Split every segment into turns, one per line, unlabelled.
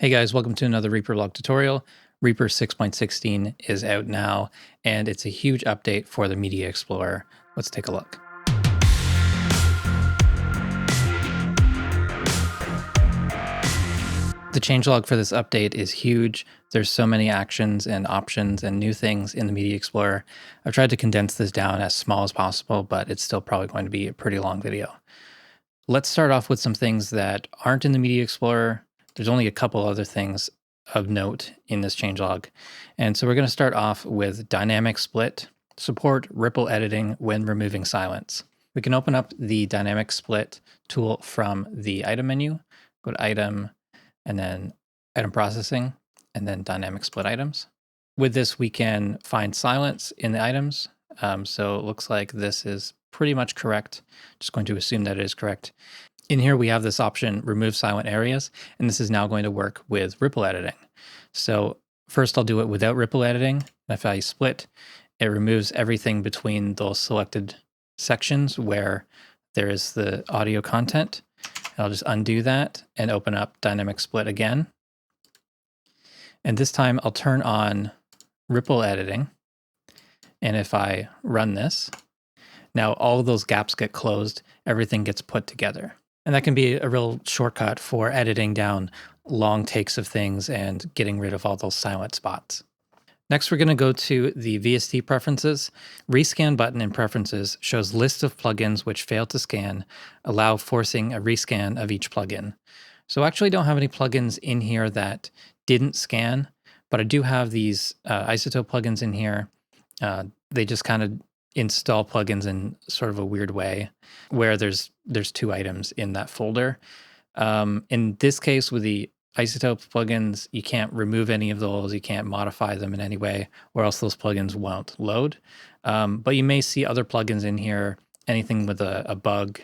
Hey guys, welcome to another Reaper blog tutorial. Reaper 6.16 is out now, and it's a huge update for the Media Explorer. Let's take a look. The changelog for this update is huge. There's so many actions and options and new things in the Media Explorer. I've tried to condense this down as small as possible, but it's still probably going to be a pretty long video. Let's start off with some things that aren't in the Media Explorer. There's only a couple other things of note in this changelog. And so we're going to start off with dynamic split, support ripple editing when removing silence. We can open up the dynamic split tool from the item menu, go to item, and then item processing, and then dynamic split items. With this, we can find silence in the items. So it looks like this is pretty much correct. Just going to assume that it is correct. In here, we have this option, remove silent areas, and this is now going to work with ripple editing. So first I'll do it without ripple editing. If I split, it removes everything between those selected sections where there is the audio content. I'll just undo that and open up dynamic split again. And this time I'll turn on ripple editing. And if I run this, now all of those gaps get closed, everything gets put together. And that can be a real shortcut for editing down long takes of things and getting rid of all those silent spots. Next, we're going to go to the VST preferences. Rescan button in preferences shows list of plugins which fail to scan, allow forcing a rescan of each plugin. So I actually don't have any plugins in here that didn't scan, but I do have these isotope plugins in here. They just kind of install plugins in sort of a weird way where there's two items in that folder. In this case, with the isotope plugins, you can't remove any of those. You can't modify them in any way, or else those plugins won't load. But you may see other plugins in here, anything with a bug.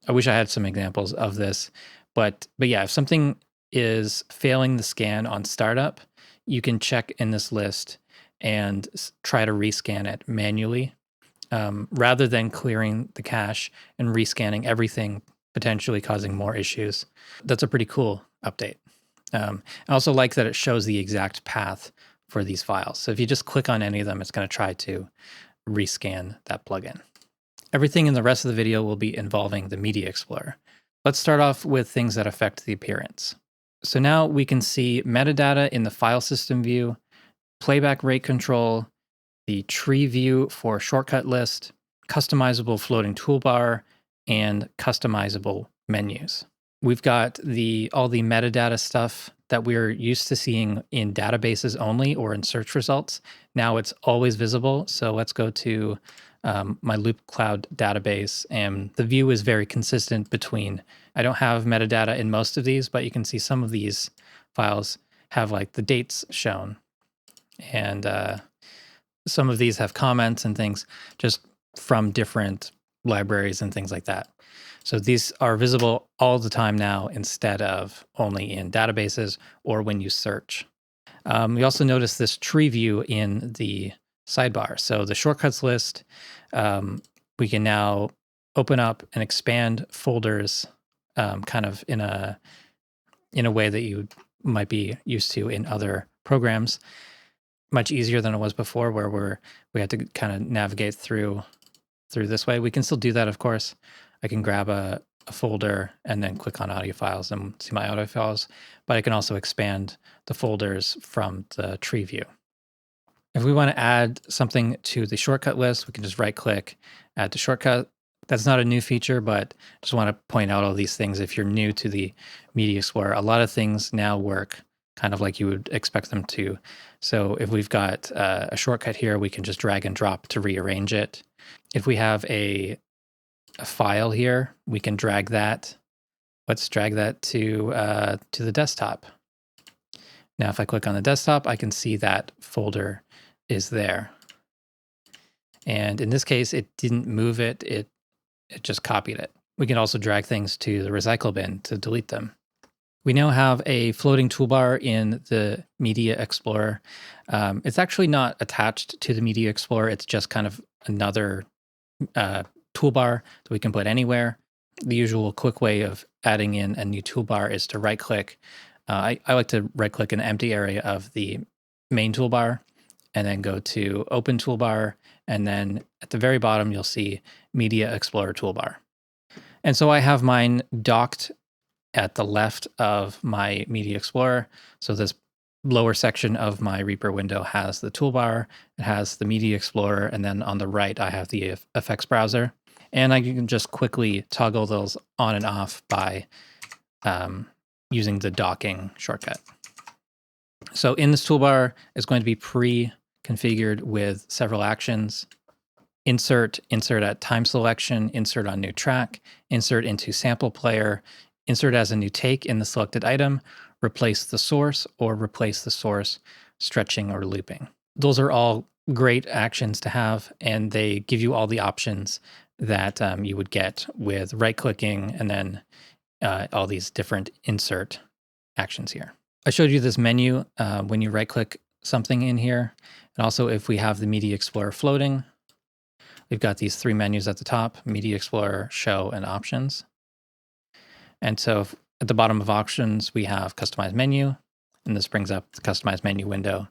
I wish I had some examples of this, but yeah, if something is failing the scan on startup, you can check in this list and try to rescan it manually. Rather than clearing the cache and rescanning everything, potentially causing more issues. That's a pretty cool update. I also like that it shows the exact path for these files. So if you just click on any of them, it's going to try to rescan that plugin. Everything in the rest of the video will be involving the Media Explorer. Let's start off with things that affect the appearance. So now we can see metadata in the file system view, playback rate control, the tree view for shortcut list, customizable floating toolbar, and customizable menus. We've got all the metadata stuff that we're used to seeing in databases only or in search results. Now it's always visible. So let's go to my Loop Cloud database, and the view is very consistent between, I don't have metadata in most of these, but you can see some of these files have like the dates shown. And some of these have comments and things just from different libraries and things like that. So these are visible all the time now instead of only in databases or when you search. We also notice this tree view in the sidebar. So the shortcuts list, we can now open up and expand folders kind of in a way that you might be used to in other programs. Much easier than it was before, where we had to kind of navigate through this way. We can still do that, of course. I can grab a folder and then click on audio files and see my audio files, but I can also expand the folders from the tree view. If we want to add something to the shortcut list, we can just right click, add to shortcut. That's not a new feature, but just want to point out all these things. If you're new to the Media Explorer, a lot of things now work kind of like you would expect them to. So if we've got a shortcut here, we can just drag and drop to rearrange it. If we have a file here, we can drag that. Let's drag that to the desktop. Now, if I click on the desktop, I can see that folder is there. And in this case, it didn't move it. It just copied it. We can also drag things to the recycle bin to delete them. We now have a floating toolbar in the Media Explorer. It's actually not attached to the Media Explorer. It's just kind of another toolbar that we can put anywhere. The usual quick way of adding in a new toolbar is to right-click, I like to right click an empty area of the main toolbar and then go to open toolbar. And then at the very bottom, you'll see Media Explorer toolbar. And so I have mine docked at the left of my Media Explorer. So this lower section of my Reaper window has the toolbar, it has the Media Explorer, and then on the right, I have the effects browser. And I can just quickly toggle those on and off by using the docking shortcut. So in this toolbar is going to be pre-configured with several actions: insert, insert at time selection, insert on new track, insert into sample player, insert as a new take in the selected item, replace the source, or replace the source, stretching or looping. Those are all great actions to have, and they give you all the options that you would get with right-clicking and then all these different insert actions here. I showed you this menu when you right-click something in here, and also if we have the Media Explorer floating, we've got these three menus at the top: Media Explorer, Show, and Options. And so at the bottom of Options, we have Customize Menu, and this brings up the Customize Menu window.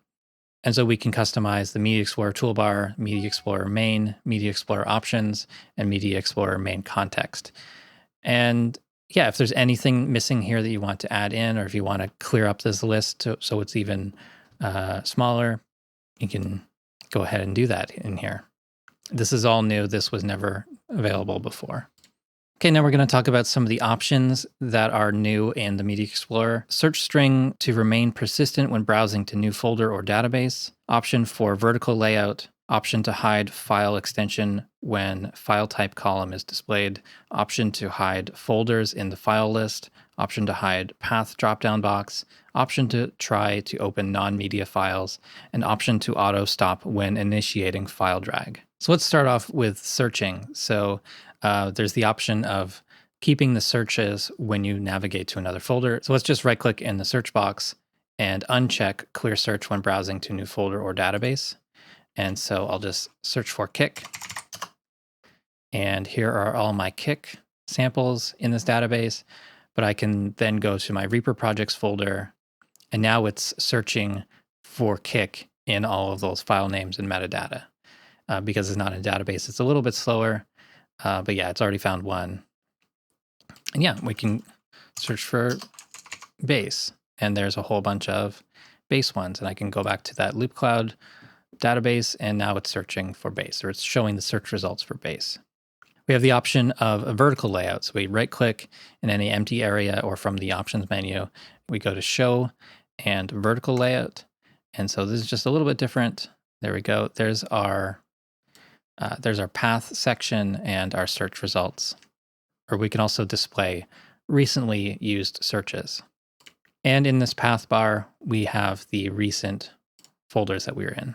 And so we can customize the Media Explorer toolbar, Media Explorer main, Media Explorer options, and Media Explorer main context. And yeah, if there's anything missing here that you want to add in, or if you want to clear up this list so it's even smaller, you can go ahead and do that in here. This is all new. This was never available before. Okay, now we're going to talk about some of the options that are new in the Media Explorer. Search string to remain persistent when browsing to new folder or database. Option for vertical layout. Option to hide file extension when file type column is displayed. Option to hide folders in the file list. Option to hide path dropdown box. Option to try to open non-media files. And option to auto stop when initiating file drag. So let's start off with searching. So there's the option of keeping the searches when you navigate to another folder. So let's just right-click in the search box and uncheck clear search when browsing to new folder or database. And so I'll just search for kick. And here are all my kick samples in this database. But I can then go to my Reaper projects folder, and now it's searching for kick in all of those file names and metadata. Because it's not in a database, it's a little bit slower. But yeah, it's already found one. And yeah, we can search for base, and there's a whole bunch of base ones. And I can go back to that loop cloud database, and now it's searching for base, or it's showing the search results for base. We have the option of a vertical layout. So we right click in any empty area, or from the options menu, we go to show and vertical layout. And so this is just a little bit different. There we go. There's our path section and our search results. Or we can also display recently used searches. And in this path bar, we have the recent folders that we were in.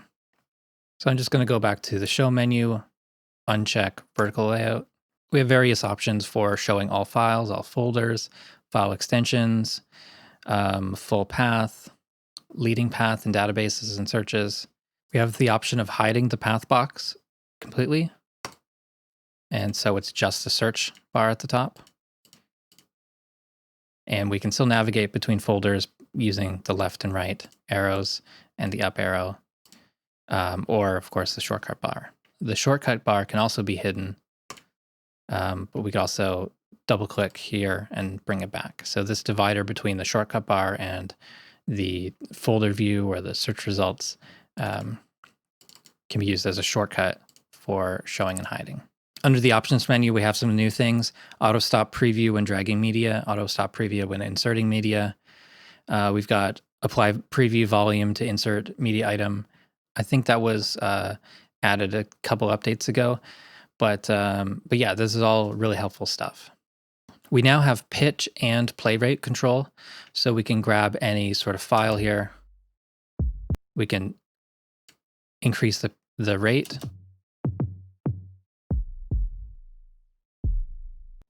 So I'm just going to go back to the show menu, uncheck vertical layout. We have various options for showing all files, all folders, file extensions, full path, leading path in databases and searches. We have the option of hiding the path box completely. And so it's just the search bar at the top. And we can still navigate between folders using the left and right arrows and the up arrow, or of course the shortcut bar. The shortcut bar can also be hidden, but we can also double click here and bring it back. So this divider between the shortcut bar and the folder view or the search results can be used as a shortcut for showing and hiding. Under the options menu, we have some new things: auto stop preview when dragging media, auto stop preview when inserting media. We've got apply preview volume to insert media item. I think that was added a couple updates ago, but yeah, this is all really helpful stuff. We now have pitch and play rate control, so we can grab any sort of file here. We can increase the rate.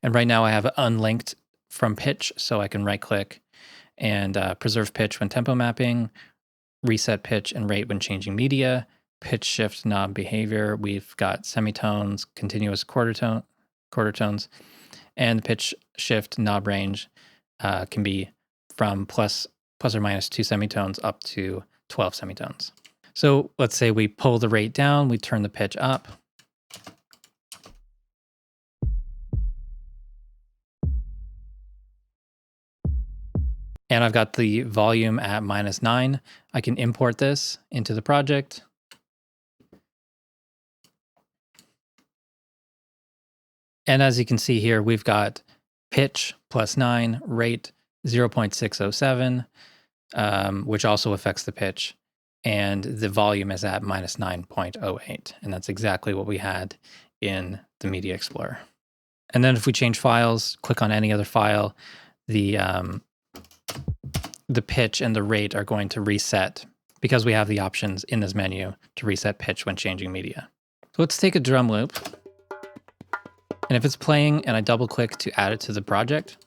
And right now I have it unlinked from pitch, so I can right click and preserve pitch when tempo mapping, reset pitch and rate when changing media, pitch shift knob behavior. We've got semitones, continuous quarter tones, and the pitch shift knob range can be from plus or minus 2 semitones up to 12 semitones. So let's say we pull the rate down, we turn the pitch up. And I've got the volume at -9. I can import this into the project. And as you can see here, we've got pitch +9, rate 0.607, which also affects the pitch. And the volume is at -9.08. And that's exactly what we had in the Media Explorer. And then if we change files, click on any other file, the pitch and the rate are going to reset because we have the options in this menu to reset pitch when changing media. So let's take a drum loop. And if it's playing and I double click to add it to the project,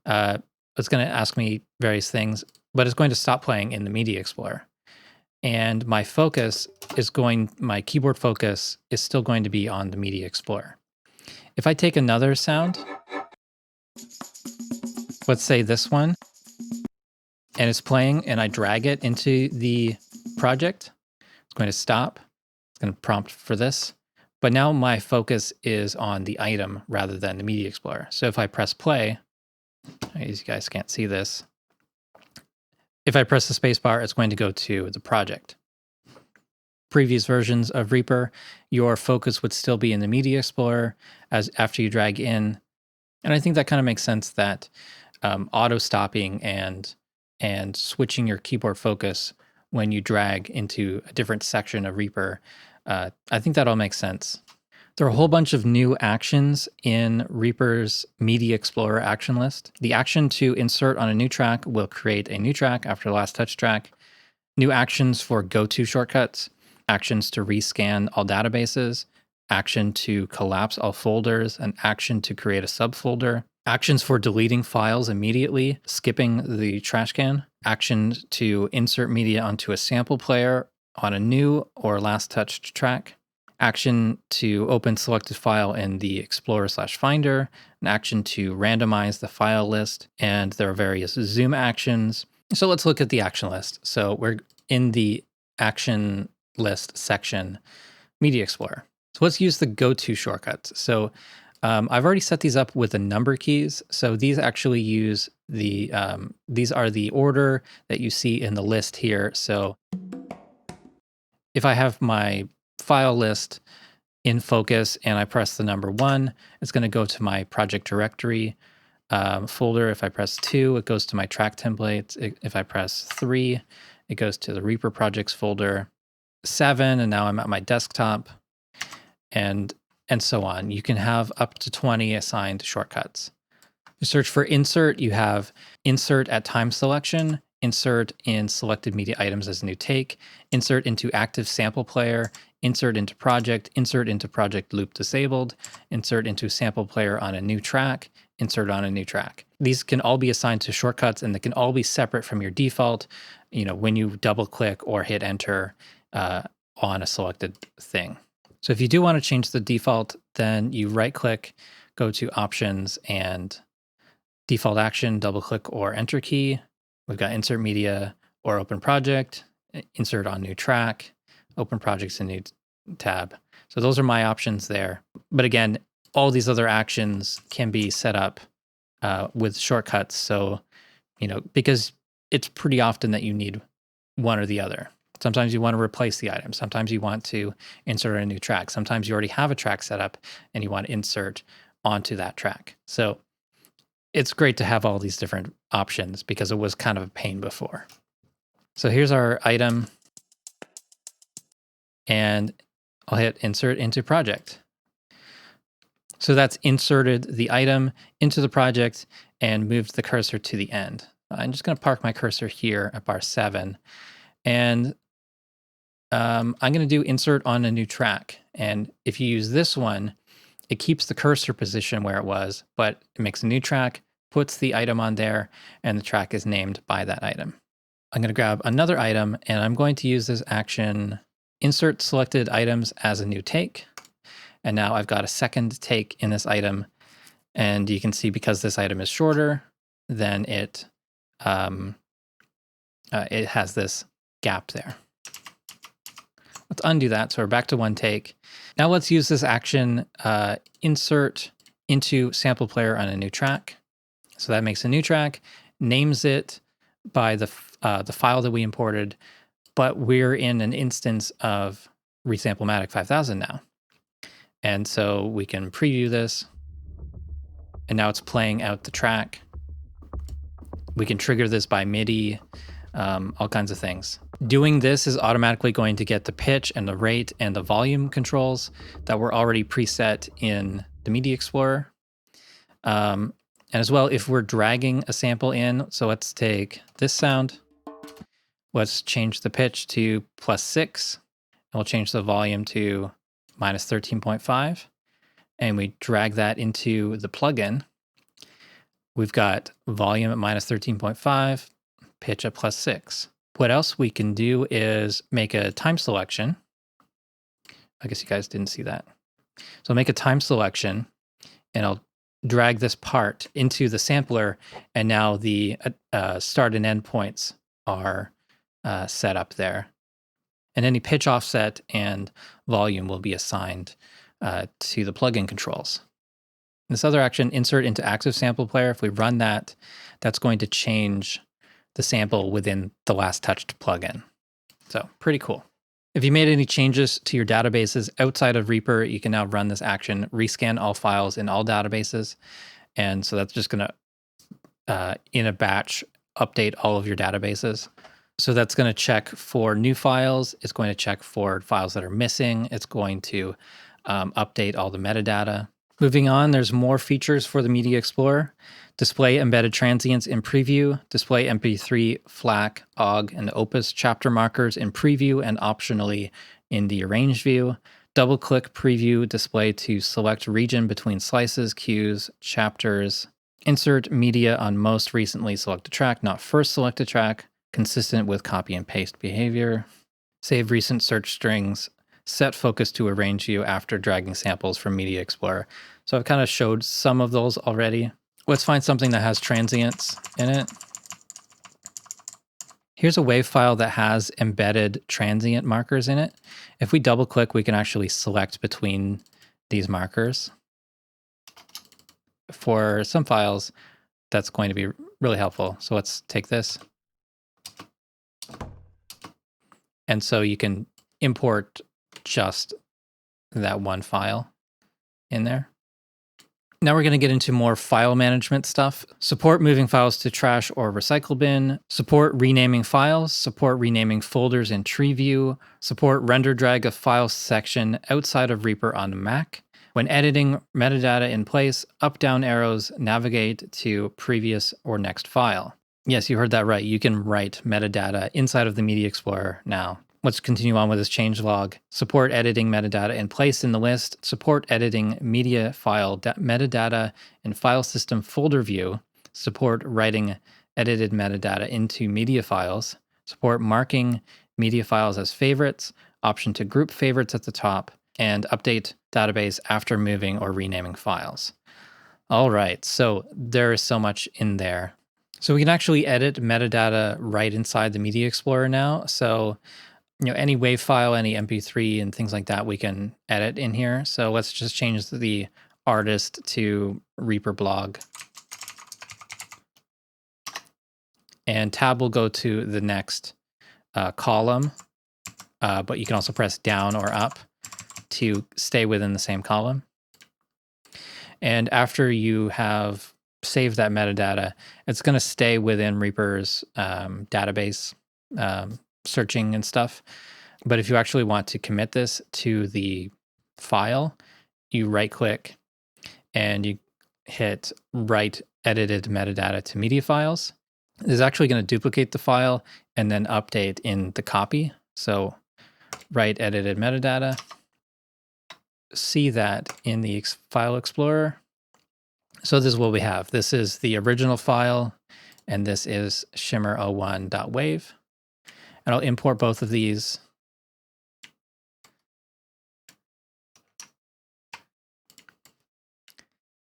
it's going to ask me various things, but it's going to stop playing in the Media Explorer. And my keyboard focus is still going to be on the Media Explorer. If I take another sound, let's say this one, and it's playing and I drag it into the project, it's going to stop. It's going to prompt for this. But now my focus is on the item rather than the Media Explorer. So if I press play, as you guys can't see this, if I press the spacebar, it's going to go to the project. Previous versions of Reaper, your focus would still be in the Media Explorer as after you drag in. And I think that kind of makes sense that auto stopping and switching your keyboard focus when you drag into a different section of Reaper, I think that all makes sense. There are a whole bunch of new actions in Reaper's Media Explorer action list. The action to insert on a new track will create a new track after the last touch track. New actions for go-to shortcuts, actions to rescan all databases, action to collapse all folders, an action to create a subfolder, actions for deleting files immediately, skipping the trash can, action to insert media onto a sample player on a new or last touched track, action to open selected file in the Explorer/Finder, an action to randomize the file list, and there are various zoom actions. So let's look at the action list. So we're in the action list section, Media Explorer. So let's use the go-to shortcuts. So I've already set these up with the number keys. So these actually use these are the order that you see in the list here. So if I have my file list in focus and I press the number 1, it's going to go to my project directory folder. If I press 2, it goes to my track templates. If I press 3, it goes to the Reaper projects folder. 7, and now I'm at my desktop, and so on. You can have up to 20 assigned shortcuts. To search for insert, you have insert at time selection, insert in selected media items as new take, insert into active sample player, insert into project loop disabled, insert into sample player on a new track, insert on a new track. These can all be assigned to shortcuts and they can all be separate from your default, when you double click or hit enter on a selected thing. So if you do want to change the default, then you right click, go to options and default action, double click or enter key. We've got insert media or open project, insert on new track, open projects in new tab. So those are my options there. But again, all these other actions can be set up with shortcuts. So, because it's pretty often that you need one or the other. Sometimes you want to replace the item. Sometimes you want to insert a new track. Sometimes you already have a track set up and you want to insert onto that track. So it's great to have all these different options because it was kind of a pain before. So here's our item. And I'll hit insert into project. So that's inserted the item into the project and moved the cursor to the end. I'm just going to park my cursor here at bar 7. And I'm going to do insert on a new track. And if you use this one, it keeps the cursor position where it was, but it makes a new track, puts the item on there, and the track is named by that item. I'm going to grab another item, and I'm going to use this action, insert selected items as a new take. And now I've got a second take in this item. And you can see because this item is shorter, then it it has this gap there. Let's undo that. So we're back to one take. Now let's use this action, insert into sample player on a new track. So that makes a new track, names it by the file that we imported, but we're in an instance of Resamplematic 5000 now. And so we can preview this, and now it's playing out the track. We can trigger this by MIDI, all kinds of things. Doing this is automatically going to get the pitch and the rate and the volume controls that were already preset in the Media Explorer. And as well, if we're dragging a sample in, so let's take this sound, let's change the pitch to +6, and we'll change the volume to -13.5, and we drag that into the plugin. We've got volume at -13.5, pitch at +6. What else we can do is make a time selection. I guess you guys didn't see that. So I'll make a time selection, and I'll drag this part into the sampler, and now the start and end points are set up there. And any pitch offset and volume will be assigned to the plugin controls. This other action, insert into active sample player, if we run that, that's going to change the sample within the last touched plugin. So pretty cool. If you made any changes to your databases outside of Reaper, you can now run this action, rescan all files in all databases. And so that's just going to, in a batch, update all of your databases. So that's going to check for new files. It's going to check for files that are missing. It's going to update all the metadata. Moving on, there's more features for the Media Explorer. Display embedded transients in preview, display MP3, FLAC, OGG, and Opus chapter markers in preview and optionally in the arrange view. Double-click preview display to select region between slices, cues, chapters. Insert media on most recently selected track, not first selected track, consistent with copy and paste behavior. Save recent search strings. Set focus to arrange view after dragging samples from Media Explorer. So I've kind of showed some of those already. Let's find something that has transients in it. Here's a WAV file that has embedded transient markers in it. If we double click, we can actually select between these markers. For some files, that's going to be really helpful. So let's take this. And so you can import just that one file in there. Now we're going to get into more file management stuff. Support moving files to trash or recycle bin, support renaming files, support renaming folders in tree view, support render drag a file section outside of Reaper on Mac. When editing metadata in place, up-down arrows navigate to previous or next file. Yes, you heard that right. You can write metadata inside of the Media Explorer now. Let's continue on with this changelog. Support editing metadata in place in the list. Support editing media file metadata in file system folder view. Support writing edited metadata into media files. Support marking media files as favorites. Option to group favorites at the top. And update database after moving or renaming files. All right, so there is so much in there. So we can actually edit metadata right inside the Media Explorer now. So any WAV file, any MP3 and things like that, we can edit in here. So let's just change the artist to Reaper blog. And tab will go to the next column, but you can also press down or up to stay within the same column. And after you have saved that metadata, it's going to stay within Reaper's database searching and stuff. But if you actually want to commit this to the file, you right click and you hit write edited metadata to media files. This is actually going to duplicate the file and then update in the copy. So write edited metadata. See that in the file explorer. So this is what we have. This is the original file, and this is shimmer01.wav. And I'll import both of these.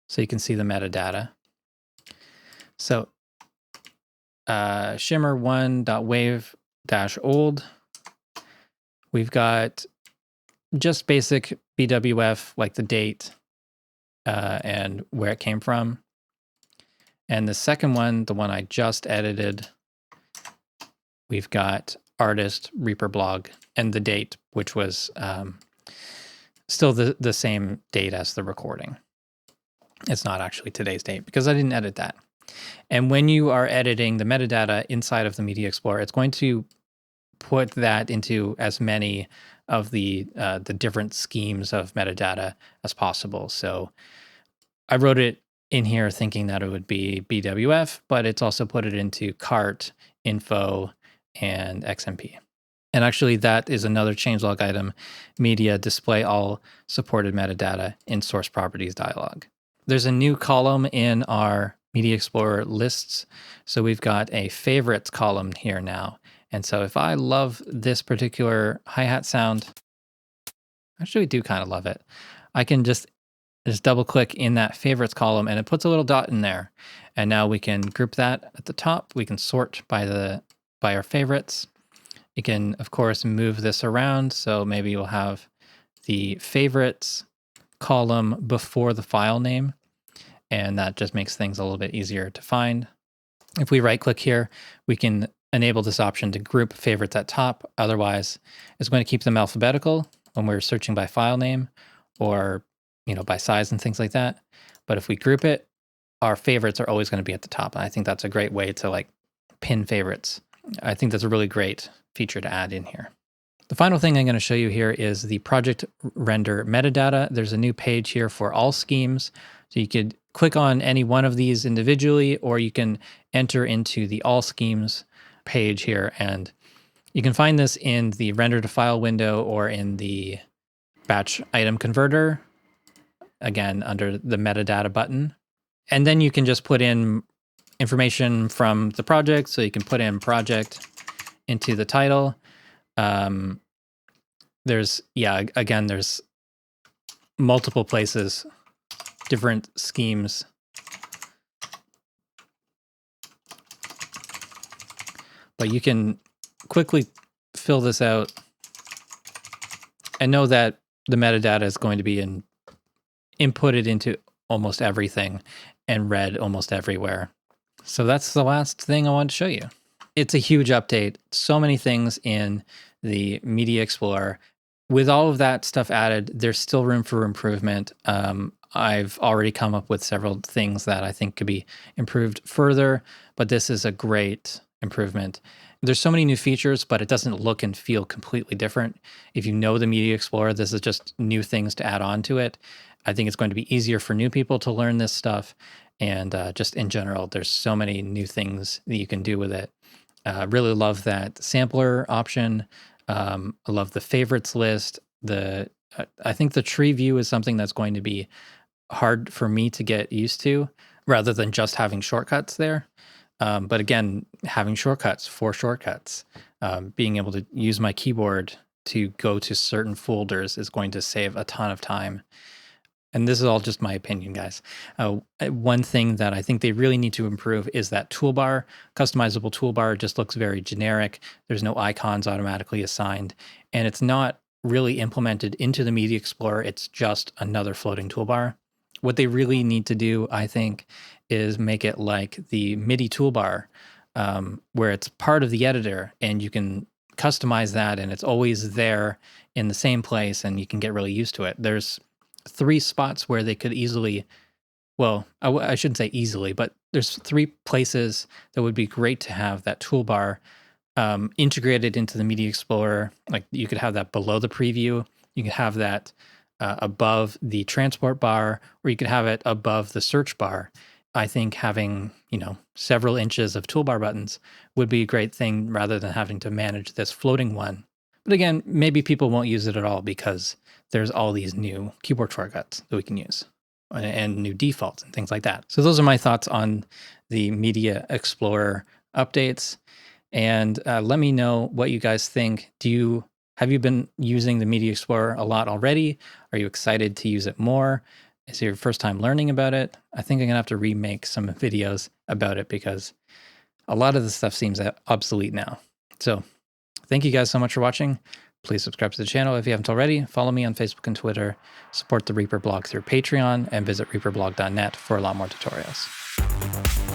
So you can see the metadata. So shimmer1.wave-old. We've got just basic BWF, like the date and where it came from. And the second one, the one I just edited, we've got artist, Reaper blog, and the date, which was still the same date as the recording. It's not actually today's date because I didn't edit that. And when you are editing the metadata inside of the Media Explorer, it's going to put that into as many of the different schemes of metadata as possible. So I wrote it in here thinking that it would be BWF, but it's also put it into cart, info, and XMP. And actually that is another changelog item, media display all supported metadata in source properties dialog. There's a new column in our Media Explorer lists. So we've got a favorites column here now. And so if I love this particular hi-hat sound, I actually do kind of love it. I can just double click in that favorites column and it puts a little dot in there. And now we can group that at the top. We can sort by our favorites. You can, of course, move this around. So maybe you'll have the favorites column before the file name. And that just makes things a little bit easier to find. If we right click here, we can enable this option to group favorites at top. Otherwise, it's going to keep them alphabetical when we're searching by file name or by size and things like that. But if we group it, our favorites are always going to be at the top. And I think that's a great way to pin favorites. I think that's a really great feature to add in here. The final thing I'm going to show you here is the project render metadata. There's a new page here for all schemes. So you could click on any one of these individually, or you can enter into the all schemes page here. And you can find this in the render to file window or in the batch item converter, again, under the metadata button. And then you can just put in information from the project. So you can put in project into the title. There's multiple places, different schemes. But you can quickly fill this out and know that the metadata is going to be inputted into almost everything and read almost everywhere. So that's the last thing I wanted to show you. It's a huge update. So many things in the Media Explorer. With all of that stuff added, there's still room for improvement. I've already come up with several things that I think could be improved further, but this is a great improvement. There's so many new features, but it doesn't look and feel completely different. If you know the Media Explorer, this is just new things to add on to it. I think it's going to be easier for new people to learn this stuff. And just in general, there's so many new things that you can do with it. Really love that sampler option. I love the favorites list. I think the tree view is something that's going to be hard for me to get used to rather than just having shortcuts there. But again, having shortcuts for shortcuts, being able to use my keyboard to go to certain folders is going to save a ton of time. And this is all just my opinion, guys. One thing that I think they really need to improve is that toolbar. Customizable toolbar just looks very generic. There's no icons automatically assigned, and it's not really implemented into the Media Explorer. It's just another floating toolbar. What they really need to do, I think, is make it like the MIDI toolbar, where it's part of the editor and you can customize that and it's always there in the same place and you can get really used to it. There's 3 spots where they could easily, well, I shouldn't say easily, but there's 3 places that would be great to have that toolbar integrated into the Media Explorer. Like you could have that below the preview. You could have that above the transport bar, or you could have it above the search bar. I think having, several inches of toolbar buttons would be a great thing rather than having to manage this floating one. But again, maybe people won't use it at all because there's all these new keyboard shortcuts that we can use and new defaults and things like that. So those are my thoughts on the Media Explorer updates. And let me know what you guys think. Have you been using the Media Explorer a lot already? Are you excited to use it more? Is it your first time learning about it? I think I'm gonna have to remake some videos about it because a lot of this stuff seems obsolete now. So thank you guys so much for watching. Please subscribe to the channel if you haven't already. Follow me on Facebook and Twitter. Support the Reaper blog through Patreon, and visit reaperblog.net for a lot more tutorials.